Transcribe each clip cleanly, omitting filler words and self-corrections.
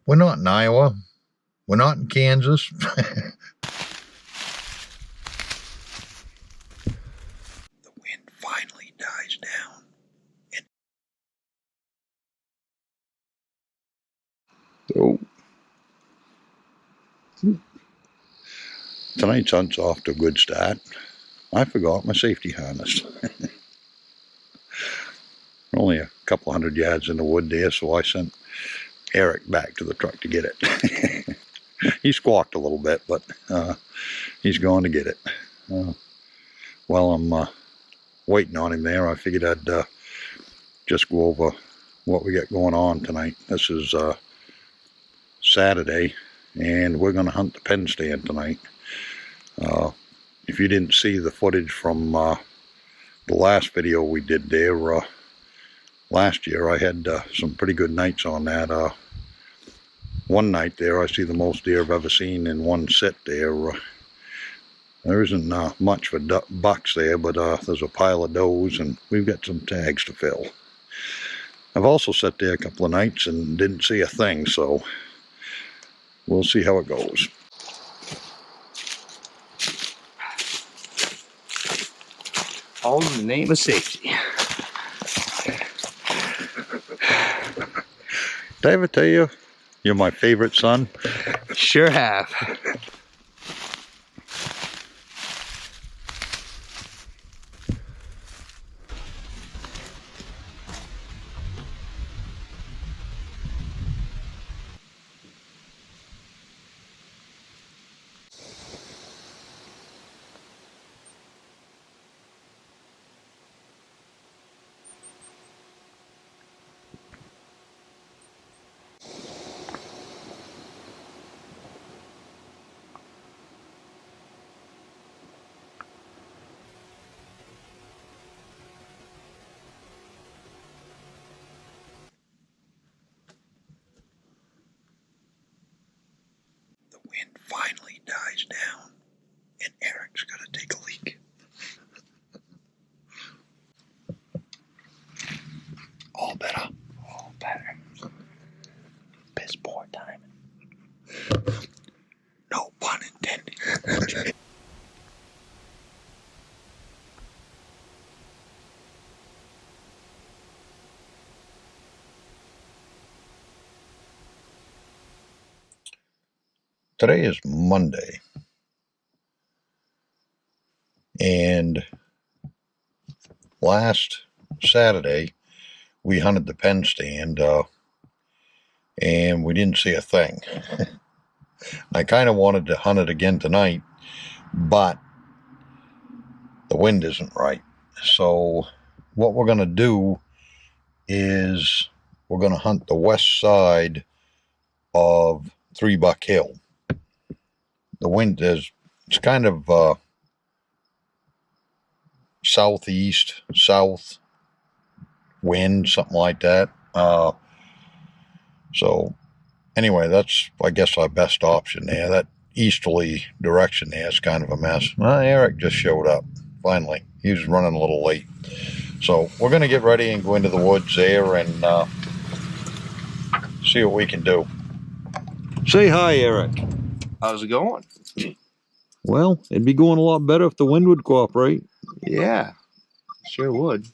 We're not in Iowa. We're not in Kansas. The wind finally dies down. So, tonight's hunt's off to a good start. I forgot my safety harness. Only a couple 100 yards in the wood there, so I sent Eric back to the truck to get it. He squawked a little bit, but he's going to get it. While I'm waiting on him there, I figured I'd just go over what we got going on tonight. This is Saturday, and we're going to hunt the pen stand tonight. If you didn't see the footage from the last video we did there last year, I had some pretty good nights on that. One night there, I see the most deer I've ever seen in one sit there. There isn't much for bucks there, but there's a pile of does, and we've got some tags to fill. I've also sat there a couple of nights and didn't see a thing, so we'll see how it goes. All in the name of safety. Did I ever tell you you're my favorite son? Sure have. The wind finally dies down, and Eric's got to take a leak. All better. All better. Piss poor time. No pun intended. Today is Monday, and last Saturday we hunted the pen stand, and we didn't see a thing. I kind of wanted to hunt it again tonight, but the wind isn't right. So what we're going to do is we're going to hunt the west side of 3 Buck Hill. The wind is, it's kind of southeast, south wind, something like that. So anyway, that's, I guess, our best option there. That easterly direction there is kind of a mess. Eric just showed up, finally. He was running a little late. So we're going to get ready and go into the woods there and see what we can do. Say hi, Eric. How's it going? Well, it'd be going a lot better if the wind would cooperate. Yeah, sure would.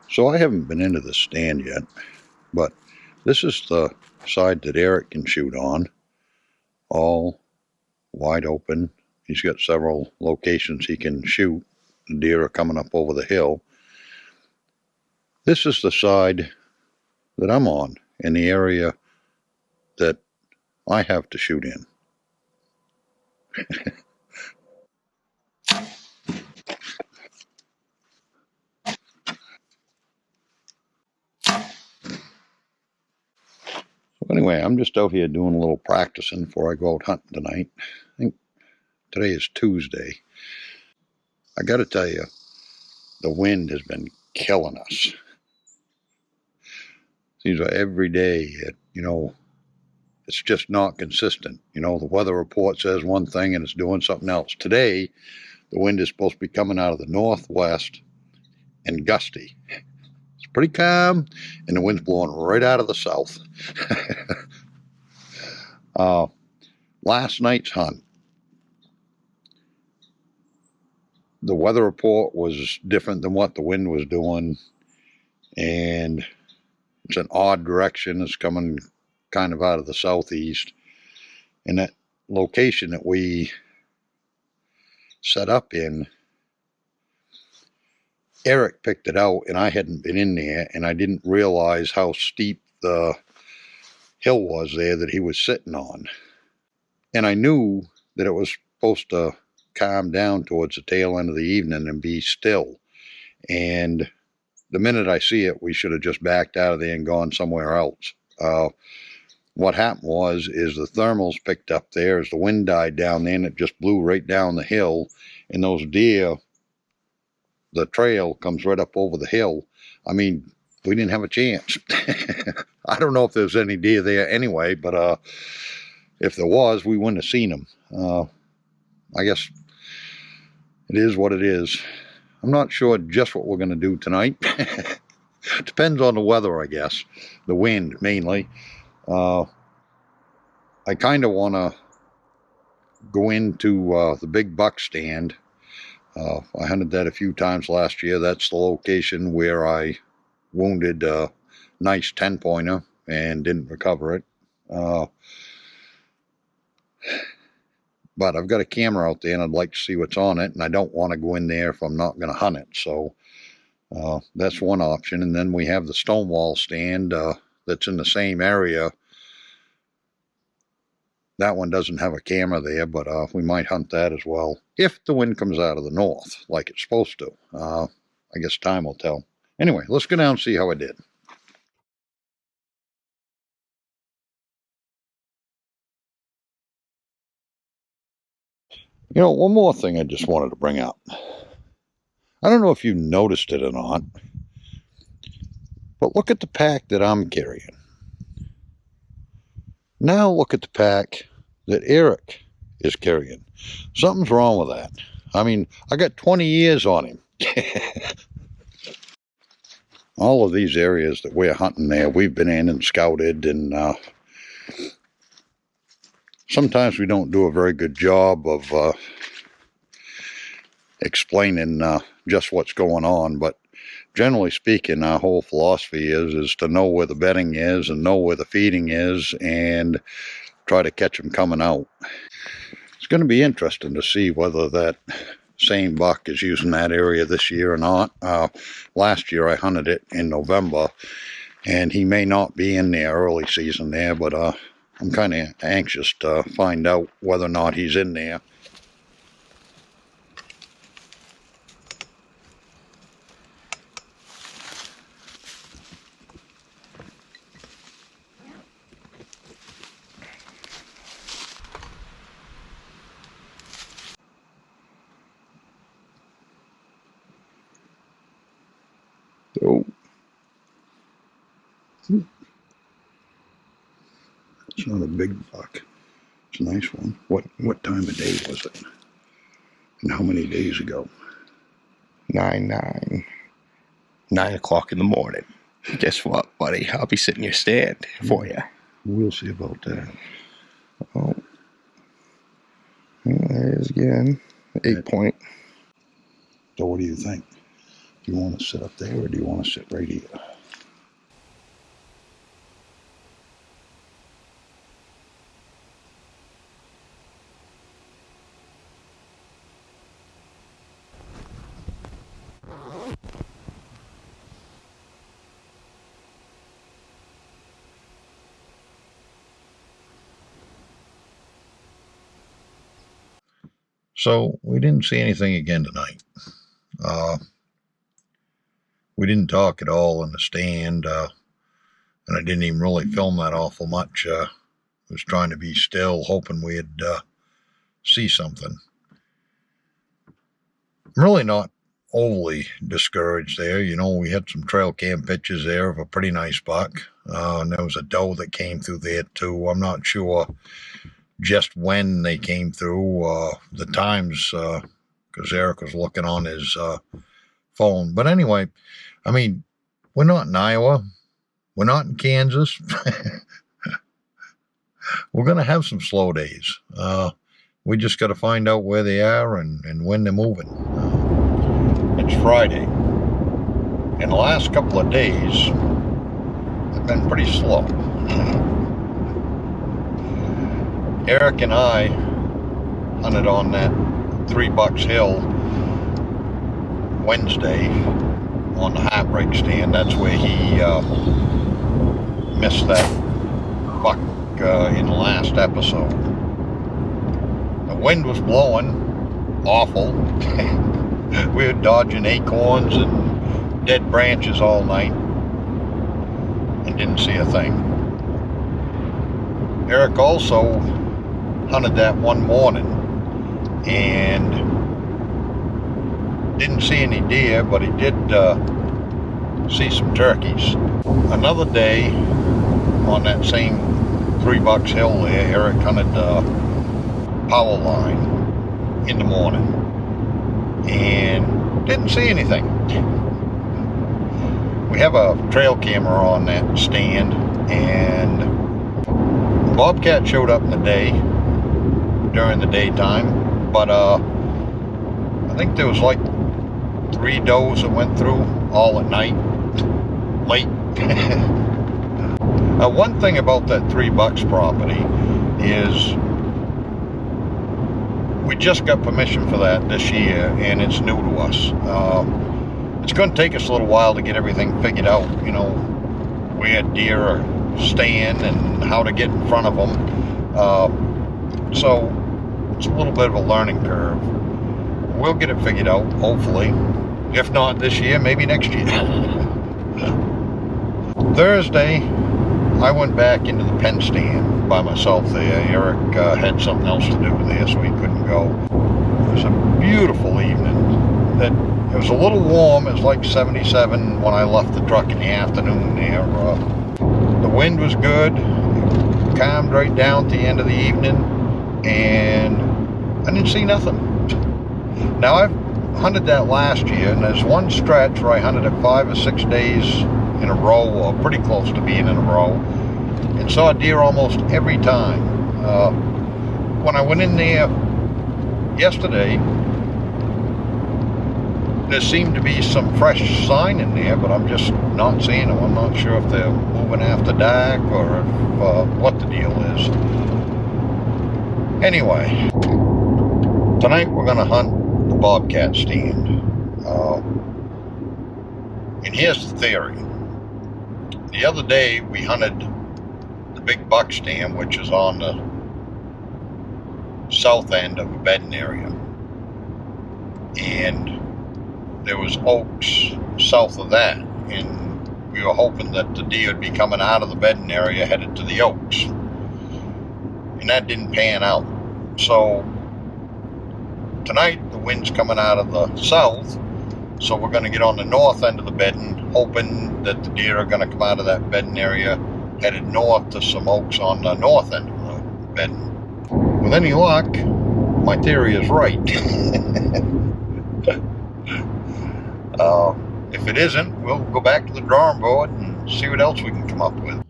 So I haven't been into the stand yet, but this is the side that Eric can shoot on, all wide open. He's got several locations he can shoot. The deer are coming up over the hill. This is the side that I'm on, in the area that I have to shoot in. So anyway, I'm just out here doing a little practicing before I go out hunting tonight. I think today is Tuesday. I got to tell you, the wind has been killing us. Seems like every day, it's just not consistent. The weather report says one thing and it's doing something else. Today, The wind is supposed to be coming out of the northwest and gusty. It's pretty calm, and the wind's blowing right out of the south. Last night's hunt, the weather report was different than what the wind was doing, and it's an odd direction. It's coming kind of out of the southeast, and that location that we set up in, Eric picked it out, and I hadn't been in there, and I didn't realize how steep the hill was there that he was sitting on. And I knew that it was supposed to calm down towards the tail end of the evening and be still. And the minute I see it, we should have just backed out of there and gone somewhere else. What happened is the thermals picked up there as the wind died down there, and it just blew right down the hill. And those deer, the trail comes right up over the hill. I mean, we didn't have a chance. I don't know if there's any deer there anyway, but if there was, we wouldn't have seen them. I guess it is what it is. I'm not sure just what we're going to do tonight. Depends on the weather, I guess. The wind, mainly. I kind of want to go into the big buck stand. I hunted that a few times last year. That's the location where I wounded a nice 10-pointer and didn't recover it. But I've got a camera out there, and I'd like to see what's on it, and I don't want to go in there if I'm not going to hunt it. So that's one option. And then we have the Stonewall stand that's in the same area. That one doesn't have a camera there, but we might hunt that as well, if the wind comes out of the north, like it's supposed to. I guess time will tell. Anyway, let's go down and see how I did. You know, one more thing I just wanted to bring up. I don't know if you noticed it or not, but look at the pack that I'm carrying. Now look at the pack that Eric is carrying. Something's wrong with that. I mean, I got 20 years on him. All of these areas that we're hunting there, we've been in and scouted, and sometimes we don't do a very good job of explaining just what's going on, but generally speaking, our whole philosophy is to know where the bedding is and know where the feeding is and try to catch them coming out. It's going to be interesting to see whether that same buck is using that area this year or not. Last year I hunted it in November, and he may not be in there early season there, but I'm kind of anxious to find out whether or not he's in there. Oh, it's not a big buck. It's a nice one. What time of day was it? And how many days ago? 9 o'clock in the morning. Guess what, buddy? I'll be sitting your stand for you. We'll see about that. Oh, there it is again. 8-point. So what do you think? Do you want to sit up there, or do you want to sit right here? So we didn't see anything again tonight. We didn't talk at all in the stand, and I didn't even really film that awful much. I was trying to be still, hoping we'd see something. I'm really not overly discouraged there. You know, we had some trail cam pictures there of a pretty nice buck, and there was a doe that came through there too. I'm not sure just when they came through, the times, because because Eric was looking on his phone. But anyway, I mean, we're not in Iowa. We're not in Kansas. We're going to have some slow days. We just got to find out where they are and when they're moving. It's Friday. And the last couple of days have been pretty slow. Eric and I hunted on that 3 Bucks Hill Wednesday on the heartbreak stand. That's where he missed that buck in the last episode. The wind was blowing awful. We were dodging acorns and dead branches all night and didn't see a thing. Eric also hunted that one morning and didn't see any deer, but he did see some turkeys. Another day on that same 3 Bucks Hill there, Eric hunted power line in the morning and didn't see anything. We have a trail camera on that stand, and the bobcat showed up in the day during the daytime, but I think there was like 3 does that went through all at night, late. One thing about that 3 Bucks property is we just got permission for that this year, and it's new to us. It's going to take us a little while to get everything figured out, you know, where deer are staying and how to get in front of them. So it's a little bit of a learning curve. We'll get it figured out, hopefully. If not this year, maybe next year. Thursday, I went back into the pen stand by myself there. Eric had something else to do there, so he couldn't go. It was a beautiful evening. It was a little warm. It was like 77 when I left the truck in the afternoon there. The wind was good. It calmed right down at the end of the evening, and I didn't see nothing. Now, I've hunted that last year, and there's one stretch where I hunted it 5 or 6 days in a row, or pretty close to being in a row, and saw deer almost every time. When I went in there yesterday, there seemed to be some fresh sign in there, but I'm just not seeing them. I'm not sure if they're moving after dark or if, what the deal is. Anyway, tonight we're going to hunt the bobcat stand. And here's the theory. The other day we hunted the big buck stand, which is on the south end of a bedding area. And there was oaks south of that. And we were hoping that the deer would be coming out of the bedding area headed to the oaks. And that didn't pan out. So tonight the wind's coming out of the south, so we're going to get on the north end of the bedding, hoping that the deer are going to come out of that bedding area headed north to some oaks on the north end of the bedding. With any luck, my theory is right. If it isn't, we'll go back to the drawing board and see what else we can come up with.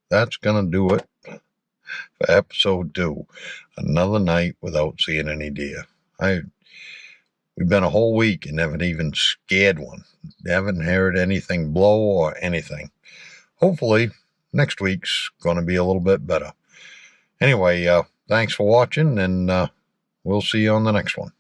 That's going to do it for episode 2. Another night without seeing any deer. We've been a whole week and haven't even scared one. Haven't heard anything blow or anything. Hopefully, next week's going to be a little bit better. Anyway, thanks for watching, and we'll see you on the next one.